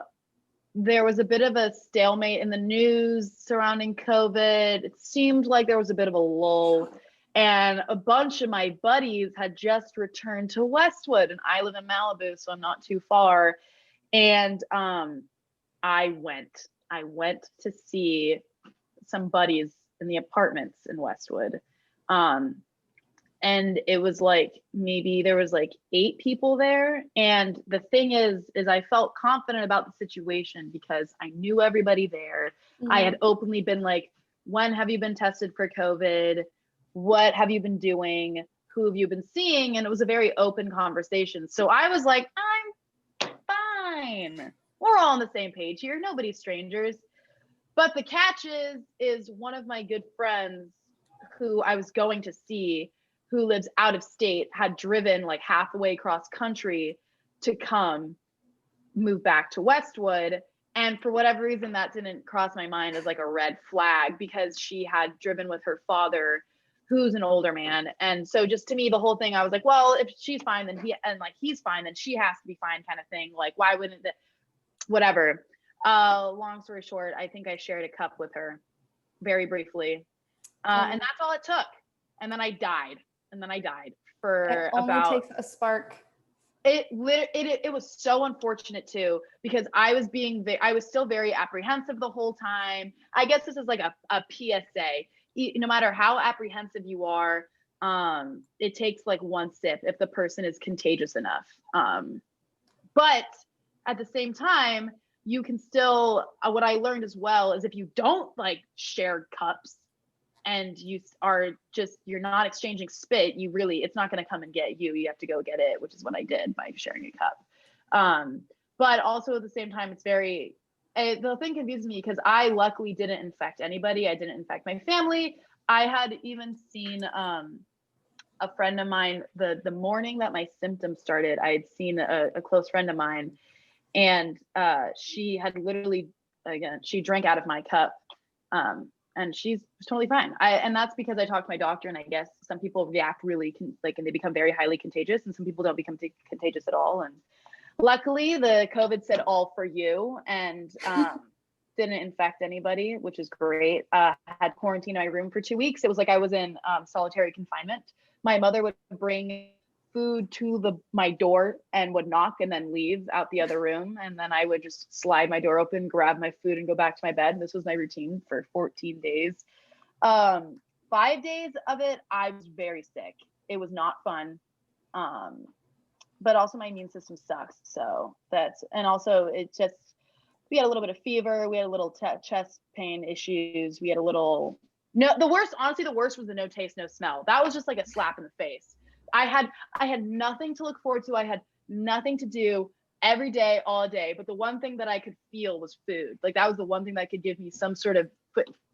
there was a bit of a stalemate in the news surrounding COVID. It seemed like there was a bit of a lull, and a bunch of my buddies had just returned to Westwood, and I live in Malibu, so I'm not too far. And I went to see some buddies in the apartments in Westwood. And it was like, maybe there was like 8 people there. And the thing is I felt confident about the situation because I knew everybody there. Mm-hmm. I had openly been like, when have you been tested for COVID? What have you been doing? Who have you been seeing? And it was a very open conversation. So I was like, I'm fine. We're all on the same page here. Nobody's strangers. But the catch is one of my good friends who I was going to see, who lives out of state, had driven like half the way across country to come move back to Westwood. And for whatever reason, that didn't cross my mind as like a red flag because she had driven with her father, who's an older man. And so just to me, the whole thing, I was like, well, if she's fine, then he's fine, then she has to be fine kind of thing. Like, why wouldn't that? Whatever. Long story short, I think I shared a cup with her very briefly. And that's all it took. And then I died. For it only takes a spark. It was so unfortunate too, because I was still very apprehensive the whole time. I guess this is like a PSA. No matter how apprehensive you are, it takes like one sip if the person is contagious enough. But at the same time, you can still, what I learned as well is if you don't like share cups, and you're not exchanging spit, it's not going to come and get you. You have to go get it, which is what I did by sharing a cup. But also at the same time, the thing confuses me because I luckily didn't infect anybody. I didn't infect my family. I had even seen a friend of mine, the morning that my symptoms started, I had seen a close friend of mine, and she had literally, again, she drank out of my cup. And she's totally fine. And that's because I talked to my doctor, and I guess some people react really and they become very highly contagious, and some people don't become contagious at all. And luckily the COVID said all for you, and didn't infect anybody, which is great. I had quarantine in my room for 2 weeks. It was like I was in solitary confinement. My mother would bring food to my door and would knock and then leave out the other room. And then I would just slide my door open, grab my food, and go back to my bed. This was my routine for 14 days. 5 days of it, I was very sick. It was not fun. But also my immune system sucks. So and also we had a little bit of fever. We had a little chest pain issues. We had the worst was the no taste, no smell. That was just like a slap in the face. I had nothing to look forward to. I had nothing to do every day, all day. But the one thing that I could feel was food. Like that was the one thing that could give me some sort of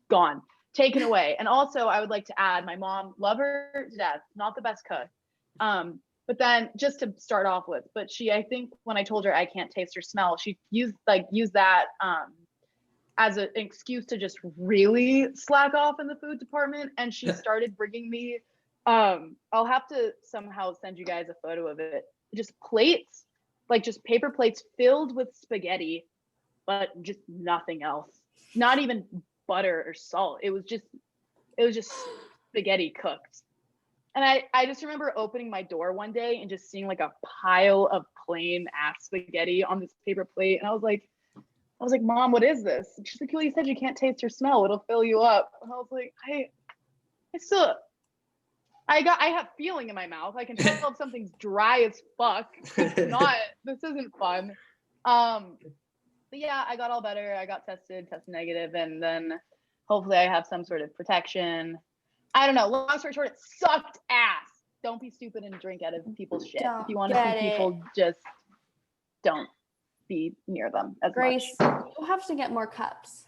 gone, taken away. And also I would like to add, my mom, love her to death, not the best cook. But then just to start off with, but I think when I told her I can't taste or smell, she used that as an excuse to just really slack off in the food department. And she started bringing me, I'll have to somehow send you guys a photo of it. Just plates, like just paper plates filled with spaghetti, but just nothing else. Not even butter or salt. It was just spaghetti cooked. And I just remember opening my door one day and just seeing like a pile of plain ass spaghetti on this paper plate. And I was like, Mom, what is this? And she's like, well, you said you can't taste or smell. It'll fill you up. And I was like, I have feeling in my mouth. I can tell if something's dry as fuck. This isn't fun. But yeah, I got all better. I got tested negative, and then hopefully I have some sort of protection. I don't know. Long story short, it sucked ass. Don't be stupid and drink out of people's shit. If you want to see people, just don't be near them as Grace, much. you have to get more cups.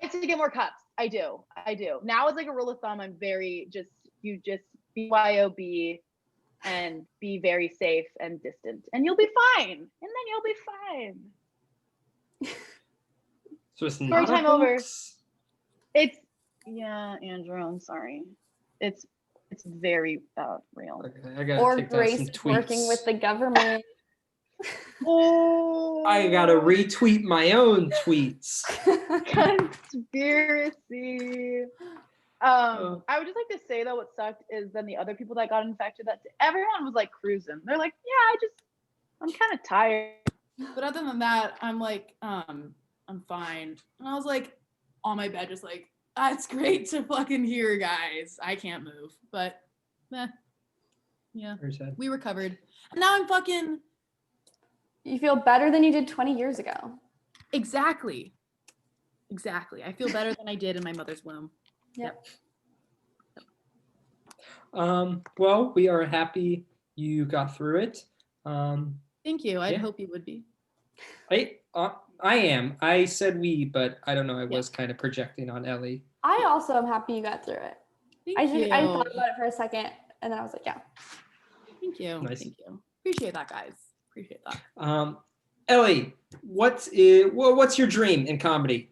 I have to get more cups. I do. Now it's like a rule of thumb. I'm very you just BYOB and be very safe and distant, and you'll be fine. And then you'll be fine. So it's Story not time a over. hoax? Yeah, Andrew, I'm sorry. It's very real. Okay, I gotta Or take down Grace some is tweets. working with the government. Oh, I gotta retweet my own tweets. conspiracy. I would just like to say though, what sucked is then the other people that got infected, that everyone was like cruising. They're like, yeah, I'm kind of tired. But other than that, I'm like, I'm fine. And I was like on my bed, just like, it's great to fucking hear, guys. I can't move, but yeah, Very sad. we recovered. And now I'm fucking You feel better than you did 20 years ago. exactly. I feel better than I did in my mother's womb. Yep. Well, we are happy you got through it. Thank you. I Yeah. hope you would be. I am. I said we, but I don't know. I Yeah. was kind of projecting on Ellie. I also am happy you got through it. Thank you. I thought about it for a second, and then I was like, yeah. Thank you. Nice. Thank you. Appreciate that, guys. Appreciate that. Ellie, what's your dream in comedy?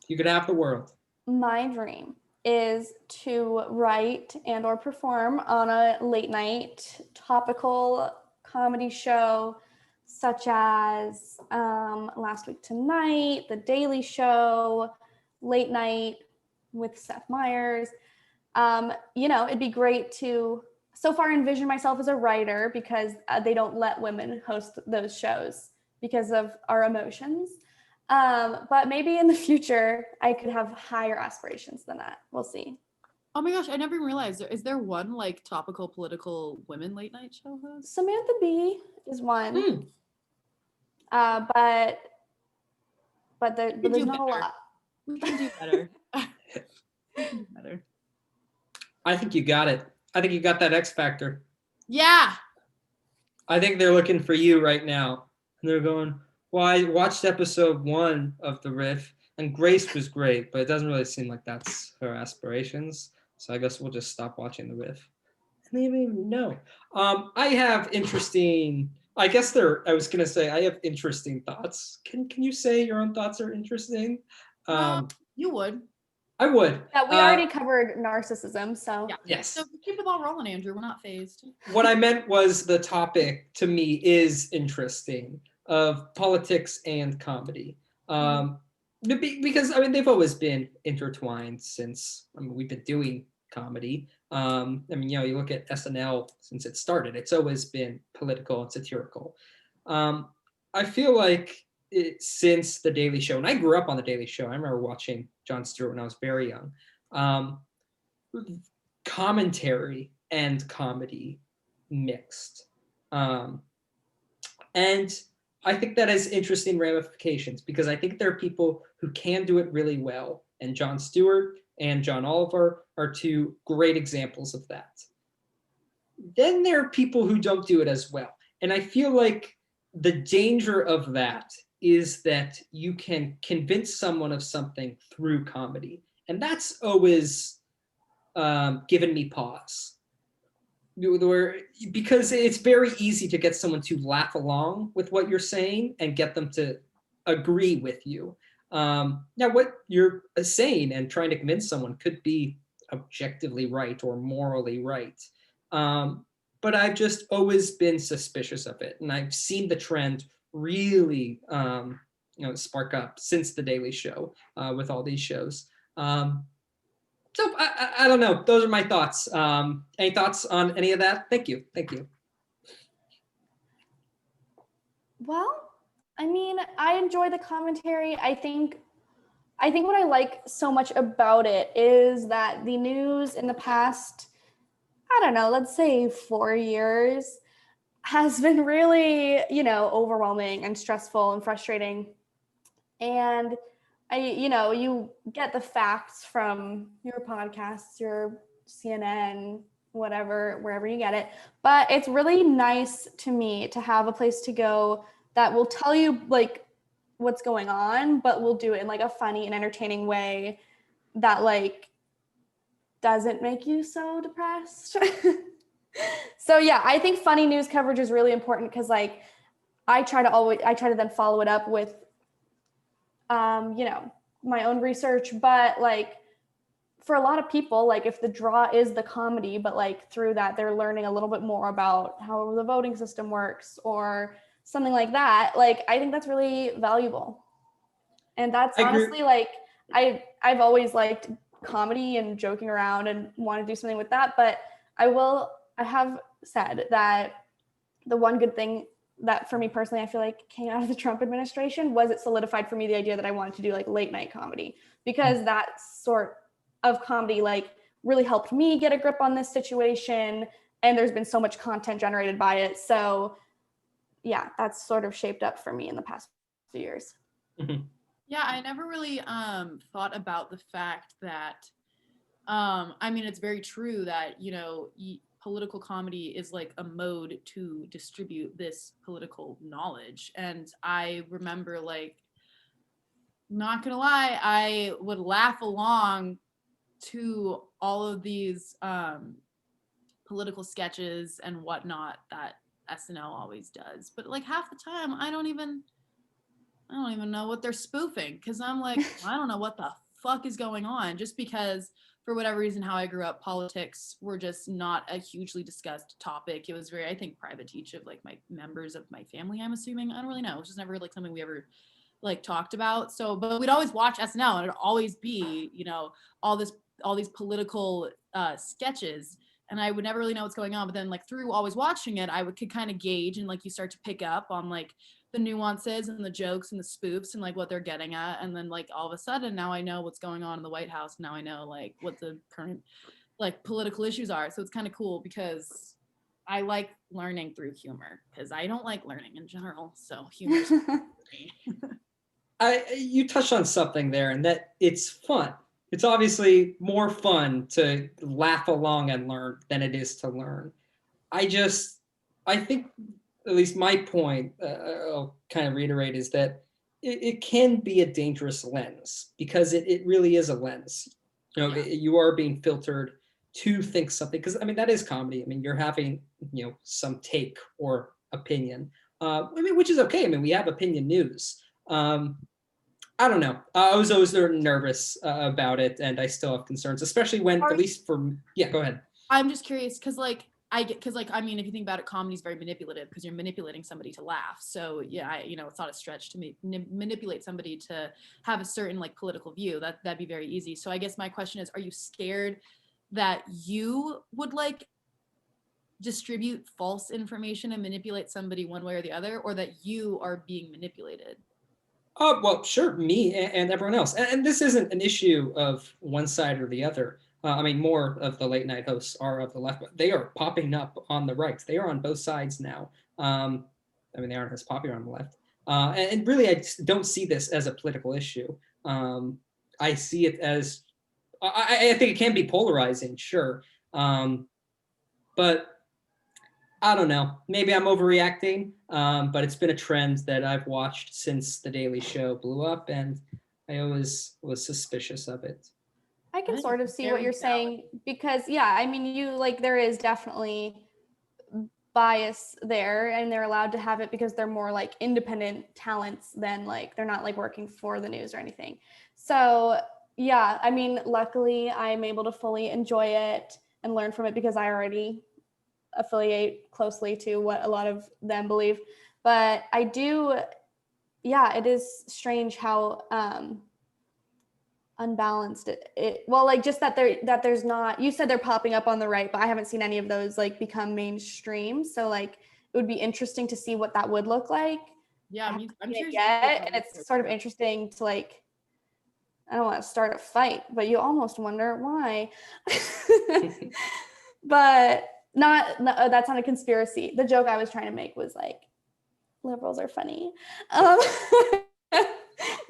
You could have the world. My dream is to write and or perform on a late night topical comedy show such as Last Week Tonight, The Daily Show, Late Night with Seth Meyers. It'd be great to so far envision myself as a writer because they don't let women host those shows because of our emotions. But maybe in the future, I could have higher aspirations than that. We'll see. Oh my gosh, I never even realized. Is there one like topical political women late night show host? Samantha Bee is one. Hmm. But there's do not a better. lot. We can do better. We can do better. I think you got it. I think you got that X factor. Yeah. I think they're looking for you right now. And they're going, well, I watched episode 1 of the Riff, and Grace was great, but it doesn't really seem like that's her aspirations. So I guess we'll just stop watching the Riff. And they didn't even know. I have interesting, I was going to say, I have interesting thoughts. Can you say your own thoughts are interesting? You would. I would. Yeah, we already covered narcissism, so Yeah. Yes. So keep the ball rolling, Andrew. We're not phased. What I meant was the topic to me is interesting of politics and comedy. Because they've always been intertwined since we've been doing comedy. You look at SNL since it started, it's always been political and satirical. I feel like since The Daily Show, and I grew up on The Daily Show. I remember watching Jon Stewart when I was very young. Commentary and comedy mixed. And I think that has interesting ramifications because I think there are people who can do it really well. And Jon Stewart and John Oliver are 2 great examples of that. Then there are people who don't do it as well. And I feel like the danger of that is that you can convince someone of something through comedy. And that's always given me pause. Because it's very easy to get someone to laugh along with what you're saying and get them to agree with you. Now, what you're saying and trying to convince someone could be objectively right or morally right. But I've just always been suspicious of it. And I've seen the trend really spark up since The Daily Show with all these shows. So I don't know. Those are my thoughts. Any thoughts on any of that? Thank you. Thank you. Well, I mean, I enjoy the commentary. I think what I like so much about it is that the news in the past, I don't know, let's say 4 years, has been really, overwhelming and stressful and frustrating. And you get the facts from your podcasts, your CNN, whatever, wherever you get it. But it's really nice to me to have a place to go that will tell you like what's going on, but will do it in like a funny and entertaining way that like doesn't make you so depressed. So yeah, I think funny news coverage is really important because like I try to then follow it up with my own research, but like for a lot of people, like if the draw is the comedy, but like through that they're learning a little bit more about how the voting system works or something like that, like I think that's really valuable. And that's honestly like I've always liked comedy and joking around and want to do something with that, but I have said that the one good thing that for me personally, I feel like came out of the Trump administration was it solidified for me the idea that I wanted to do like late night comedy, because that sort of comedy like really helped me get a grip on this situation. And there's been so much content generated by it. So yeah, that's sort of shaped up for me in the past few years. Mm-hmm. Yeah, I never really thought about the fact that, I mean, it's very true that, political comedy is like a mode to distribute this political knowledge. And I remember, like, not gonna lie, I would laugh along to all of these political sketches and whatnot that SNL always does. But like half the time, I don't even know what they're spoofing, because I'm like, I don't know what the fuck is going on, just because for whatever reason, how I grew up, politics were just not a hugely discussed topic. It was very, I think, private to each of like my members of my family, I'm assuming. I don't really know. It was just never like something we ever like talked about. So, but we'd always watch SNL and it'd always be, all these political sketches. And I would never really know what's going on. But then like through always watching it, could kind of gauge, and like you start to pick up on like the nuances and the jokes and the spoofs and like what they're getting at. And then like all of a sudden now I know what's going on in the White House. Now I know like what the current like political issues are. So it's kind of cool because I like learning through humor, because I don't like learning in general. So humor is You touched on something there, and that it's fun. It's obviously more fun to laugh along and learn than it is to learn. I think, at least my point, I'll kind of reiterate, is that it can be a dangerous lens, because it really is a lens. You are being filtered to think something, because I mean, that is comedy. I mean, you're having, some take or opinion, which is okay. I mean, we have opinion news. I don't know. I was always nervous about it, and I still have concerns, especially when, at least for, yeah, go ahead. I'm just curious, because I mean, if you think about it, comedy is very manipulative, because you're manipulating somebody to laugh. So yeah, it's not a stretch to manipulate somebody to have a certain like political view. That'd be very easy. So I guess my question is, are you scared that you would like distribute false information and manipulate somebody one way or the other, or that you are being manipulated? Well, sure, me and everyone else. And this isn't an issue of one side or the other. I mean, more of the late night hosts are of the left, but they are popping up on the right. They are on both sides now. I mean, they aren't as popular on the left. And really, I don't see this as a political issue. I see it as, I think it can be polarizing, sure. But I don't know. Maybe I'm overreacting, but it's been a trend that I've watched since The Daily Show blew up, and I always was suspicious of it. I can sort of see what you're saying, because yeah, I mean, there is definitely bias there, and they're allowed to have it because they're more like independent talents than like they're not like working for the news or anything. So yeah, I mean, luckily I'm able to fully enjoy it and learn from it because I already affiliate closely to what a lot of them believe. But I do, yeah, it is strange how unbalanced it well, like just that there's not, you said they're popping up on the right, but I haven't seen any of those like become mainstream. So like it would be interesting to see what that would look like. Yeah, I'm curious. And it's sort of interesting to like, I don't want to start a fight, but you almost wonder why. But no, that's not a conspiracy. The joke I was trying to make was like, liberals are funny.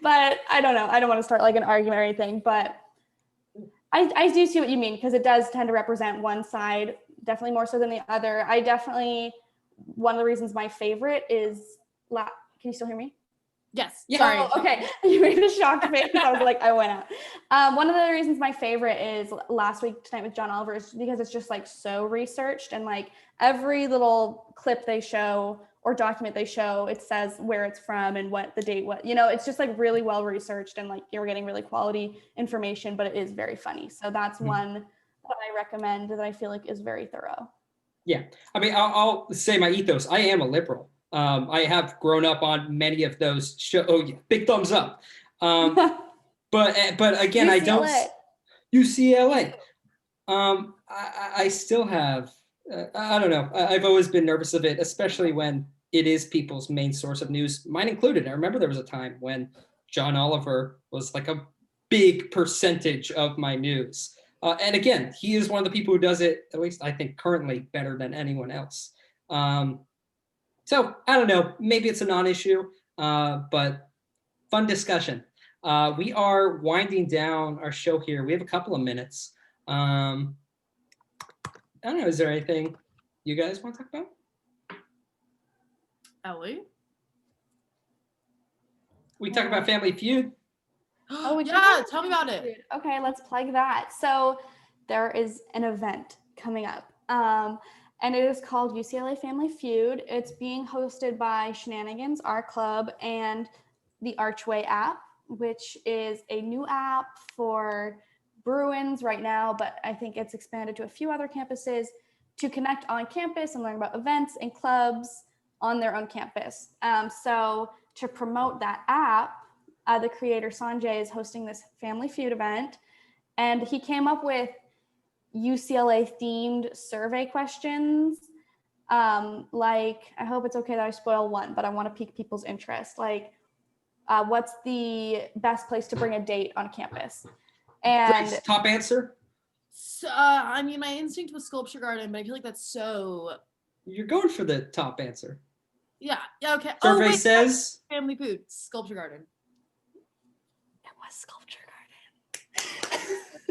But I don't know. I don't want to start like an argument or anything, but I do see what you mean, because it does tend to represent one side, definitely more so than the other. One of the reasons my favorite is, can you still hear me? Yes. Yeah. Sorry. Oh, okay. You made a shocked face. I was like, I went out. One of the reasons my favorite is Last Week Tonight with John Oliver is because it's just like so researched, and like every little clip they show or document they show, it says where it's from and what the date was. It's just like really well researched, and like you're getting really quality information, but it is very funny. So that's one that I recommend that I feel like is very thorough. Yeah. I mean, I'll say my ethos. I am a liberal. I have grown up on many of those shows. Oh, yeah, big thumbs up. But again, I don't. UCLA. I still have. I don't know. I've always been nervous of it, especially when it is people's main source of news, mine included. I remember there was a time when John Oliver was like a big percentage of my news. And again, he is one of the people who does it, at least I think currently, better than anyone else. So I don't know, maybe it's a non-issue, but fun discussion. We are winding down our show here. We have a couple of minutes. I don't know, is there anything you guys want to talk about? Ellie? We talk about Family Feud. Oh, yeah, tell me about it. Okay, let's plug that. So there is an event coming up. And it is called UCLA Family Feud. It's being hosted by Shenanigans, our club, and the Archway app, which is a new app for Bruins right now, but I think it's expanded to a few other campuses to connect on campus and learn about events and clubs on their own campus. So to promote that app, the creator Sanjay is hosting this Family Feud event, and he came up with UCLA themed survey questions. Like, I hope it's okay that I spoil one, but I want to pique people's interest. Like, what's the best place to bring a date on campus? And Grace, top answer? So, I mean, my instinct was Sculpture Garden, but I feel like that's so. You're going for the top answer. Yeah, okay. Survey says Family Food, Sculpture Garden. It was Sculpture Garden.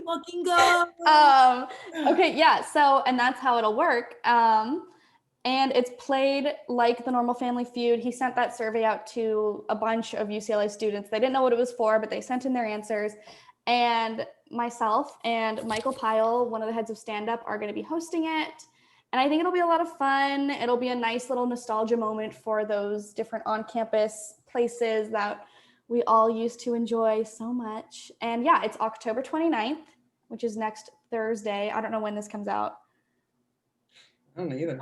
Fucking go. Okay, yeah, so, and that's how it'll work. And it's played like the normal Family Feud. He sent that survey out to a bunch of UCLA students. They didn't know what it was for, but they sent in their answers. And myself and Michael Pyle, one of the heads of stand-up, are going to be hosting it. And I think it'll be a lot of fun. It'll be a nice little nostalgia moment for those different on-campus places that we all used to enjoy so much. And yeah, it's October 29th, which is next Thursday. I don't know when this comes out. I don't know either.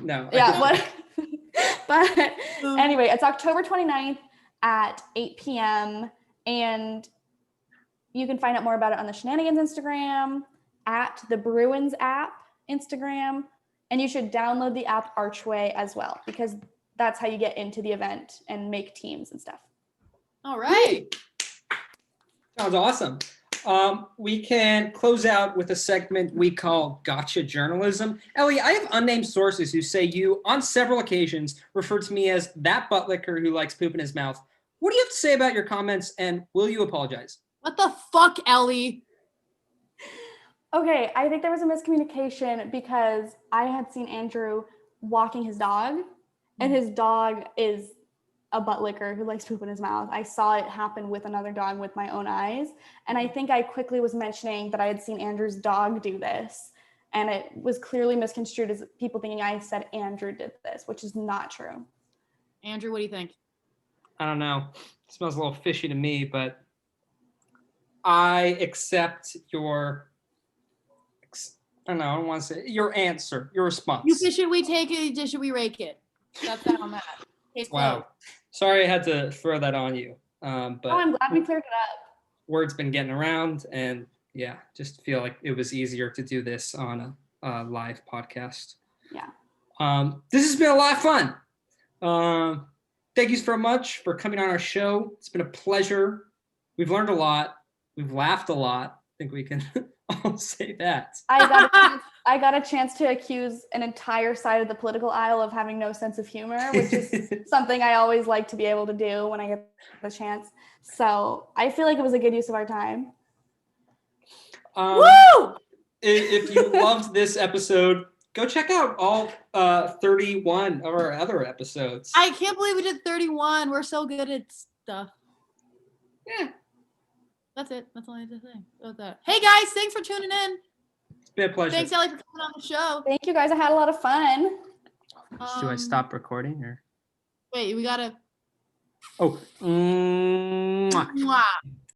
No. Yeah, but anyway, it's October 29th at 8 p.m. And you can find out more about it on the Shenanigans Instagram, at the Bruins app Instagram, and you should download the app Archway as well, because that's how you get into the event and make teams and stuff. All right. Sounds awesome. We can close out with a segment we call Gotcha Journalism. Ellie, I have unnamed sources who say you, on several occasions, referred to me as that butt licker who likes poop in his mouth. What do you have to say about your comments, and will you apologize? What the fuck, Ellie? Okay, I think there was a miscommunication because I had seen Andrew walking his dog, and his dog is a butt licker who likes poop in his mouth. I saw it happen with another dog with my own eyes. And I think I quickly was mentioning that I had seen Andrew's dog do this. and it was clearly misconstrued as people thinking I said Andrew did this, which is not true. Andrew, what do you think? I don't know. It smells a little fishy to me, but I accept your, I don't know, I don't want to say, your answer, your response. Should we take it? Should we rake it? That's that on that. Case Wow. closed. Sorry I had to throw that on you. But Oh, I'm glad we cleared it up. word's been getting around, and yeah, just feel like it was easier to do this on a live podcast. Yeah. This has been a lot of fun. Thank you so much for coming on our show. It's been a pleasure. We've learned a lot. We've laughed a lot. I think we can all say that. I got a chance to accuse an entire side of the political aisle of having no sense of humor, which is something I always like to be able to do when I get the chance. So I feel like it was a good use of our time. Woo! If you loved this episode, go check out all 31 of our other episodes. I can't believe we did 31. We're so good at stuff. Yeah. That's it. That's all I have to say about that. Hey guys, thanks for tuning in. It's been a pleasure. Thanks, Ellie, for coming on the show. Thank you guys. I had a lot of fun. Do I stop recording or? Wait, we gotta. Oh. Mwah. Mwah.